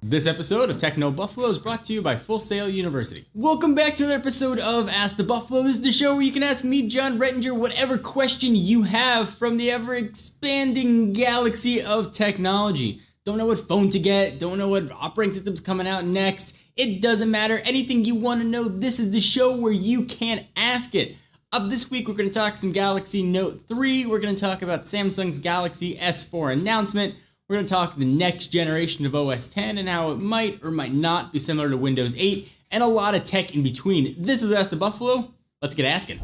This episode of Techno Buffalo is brought to you by Full Sail University. Welcome back to another episode of Ask the Buffalo. This is the show where you can ask me, John Rettinger, whatever question you have from the ever-expanding galaxy of technology. Don't know what phone to get, don't know what operating system's coming out next. It doesn't matter. Anything you want to know, this is the show where you can ask it. Up this week, we're going to talk some Galaxy Note 3. We're going to talk about Samsung's Galaxy S4 announcement. We're going to talk the next generation of OS X and how it might or might not be similar to Windows 8, and a lot of tech in between. This is Ask the Buffalo. Let's get asking.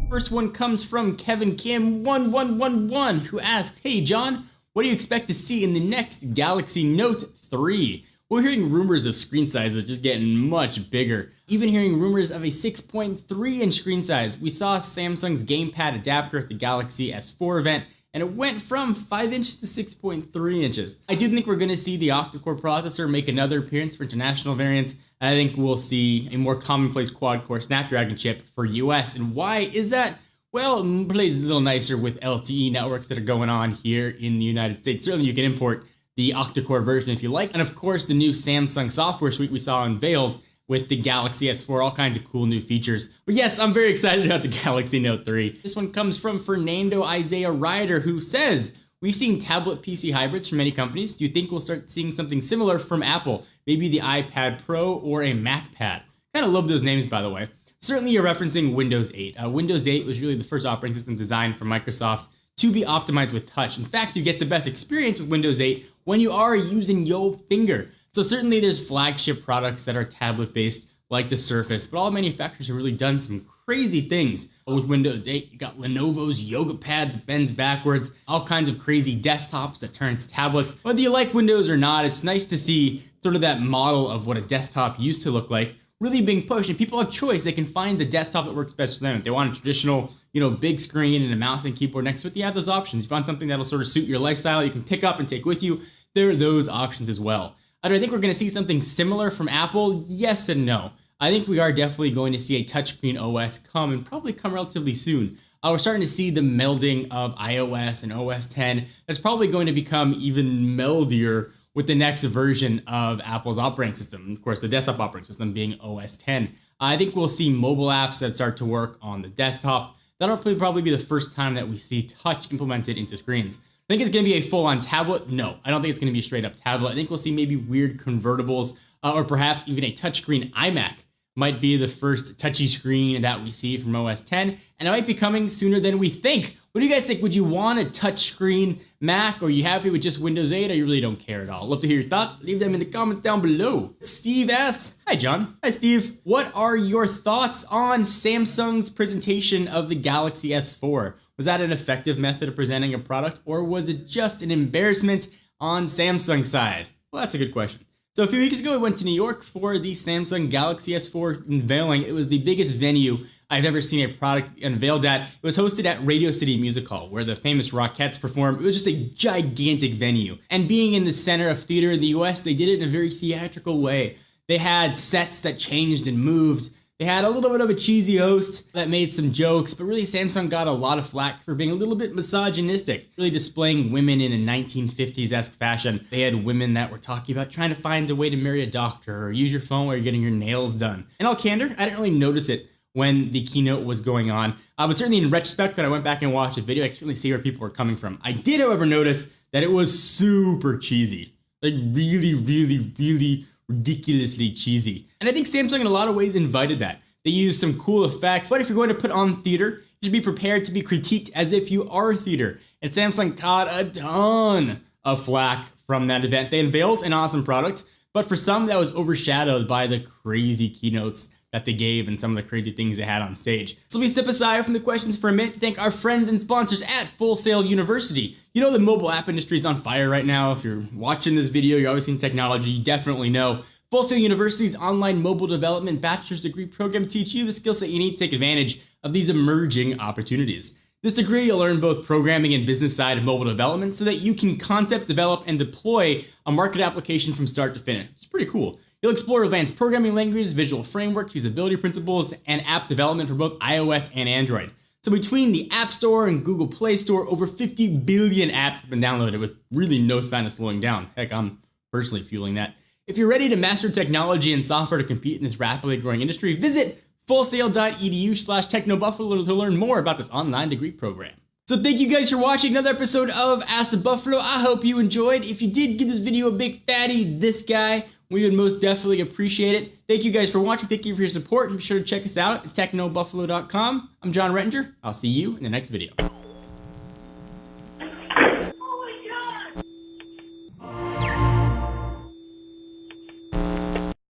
First one comes from Kevin Kim 1111, who asks, "Hey John, what do you expect to see in the next Galaxy Note 3? We're hearing rumors of screen sizes just getting much bigger. Even hearing rumors of a 6.3-inch screen size. We saw Samsung's gamepad adapter at the Galaxy S4 event, and it went from 5 inches to 6.3 inches. I do think we're going to see the octa-core processor make another appearance for international variants, and I think we'll see a more commonplace quad-core Snapdragon chip for US. And why is that? Well, it plays a little nicer with LTE networks that are going on here in the United States. Certainly you can import the octa-core version if you like, and of course the new Samsung software suite we saw unveiled with the Galaxy S4, all kinds of cool new features. But yes, I'm very excited about the Galaxy Note 3. This one comes from Fernando Isaiah Ryder, who says, "We've seen tablet PC hybrids from many companies. Do you think we'll start seeing something similar from Apple? Maybe the iPad Pro or a MacPad?" Kind of love those names, by the way. Certainly you're referencing Windows 8. Windows 8 was really the first operating system designed for Microsoft to be optimized with touch. In fact, you get the best experience with Windows 8 when you are using your finger. So certainly there's flagship products that are tablet-based, like the Surface, but all manufacturers have really done some crazy things. With Windows 8, you got Lenovo's Yoga Pad that bends backwards, all kinds of crazy desktops that turn into tablets. Whether you like Windows or not, it's nice to see sort of that model of what a desktop used to look like really being pushed, and people have choice. They can find the desktop that works best for them. If they want a traditional, big screen and a mouse and keyboard next to it, you have those options. You find something that'll sort of suit your lifestyle, you can pick up and take with you, there are those options as well. Do I think we're going to see something similar from Apple? Yes and no. I think we are definitely going to see a touchscreen OS come, and probably come relatively soon. We're starting to see the melding of iOS and OS X. That's probably going to become even meldier with the next version of Apple's operating system. Of course, the desktop operating system being OS X. I think we'll see mobile apps that start to work on the desktop. That'll probably be the first time that we see touch implemented into screens. I think it's going to be a full-on tablet. No, I don't think it's going to be a straight-up tablet. I think we'll see maybe weird convertibles, or perhaps even a touchscreen iMac might be the first touchy screen that we see from OS X, and it might be coming sooner than we think. What do you guys think? Would you want a touchscreen Mac, or are you happy with just Windows 8, or you really don't care at all? Love to hear your thoughts. Leave them in the comments down below. Steve asks, "Hi John." Hi Steve. "What are your thoughts on Samsung's presentation of the Galaxy S4? Was that an effective method of presenting a product, or was it just an embarrassment on Samsung's side?" Well, that's a good question. So a few weeks ago, I went to New York for the Samsung Galaxy S4 unveiling. It was the biggest venue I've ever seen a product unveiled at. It was hosted at Radio City Music Hall, where the famous Rockettes performed. It was just a gigantic venue. And being in the center of theater in the US, they did it in a very theatrical way. They had sets that changed and moved. They had a little bit of a cheesy host that made some jokes, but really Samsung got a lot of flack for being a little bit misogynistic, really displaying women in a 1950s-esque fashion. They had women that were talking about trying to find a way to marry a doctor or use your phone while you're getting your nails done. In all candor, I didn't really notice it when the keynote was going on, but certainly in retrospect, when I went back and watched the video, I could certainly see where people were coming from. I did, however, notice that it was super cheesy, like really, really, really ridiculously cheesy. And I think Samsung in a lot of ways invited that. They used some cool effects, but if you're going to put on theater, you should be prepared to be critiqued as if you are theater. And Samsung got a ton of flack from that event. They unveiled an awesome product, but for some that was overshadowed by the crazy keynotes that they gave and some of the crazy things they had on stage. So let me step aside from the questions for a minute to thank our friends and sponsors at Full Sail University. You know the mobile app industry is on fire right now. If you're watching this video, you're always in technology, you definitely know. Full Sail University's online mobile development bachelor's degree program teach you the skill set you need to take advantage of these emerging opportunities. This degree, you'll learn both programming and business side of mobile development so that you can concept, develop, and deploy a market application from start to finish. It's pretty cool. You'll explore advanced programming languages, visual frameworks, usability principles, and app development for both iOS and Android. So between the App Store and Google Play Store, over 50 billion apps have been downloaded with really no sign of slowing down. Heck, I'm personally fueling that. If you're ready to master technology and software to compete in this rapidly growing industry, visit fullsail.edu/technobuffalo to learn more about this online degree program. So thank you guys for watching another episode of Ask the Buffalo. I hope you enjoyed. If you did, give this video a big fatty, this guy. We would most definitely appreciate it. Thank you guys for watching. Thank you for your support. Be sure to check us out at technobuffalo.com. I'm John Rettinger. I'll see you in the next video.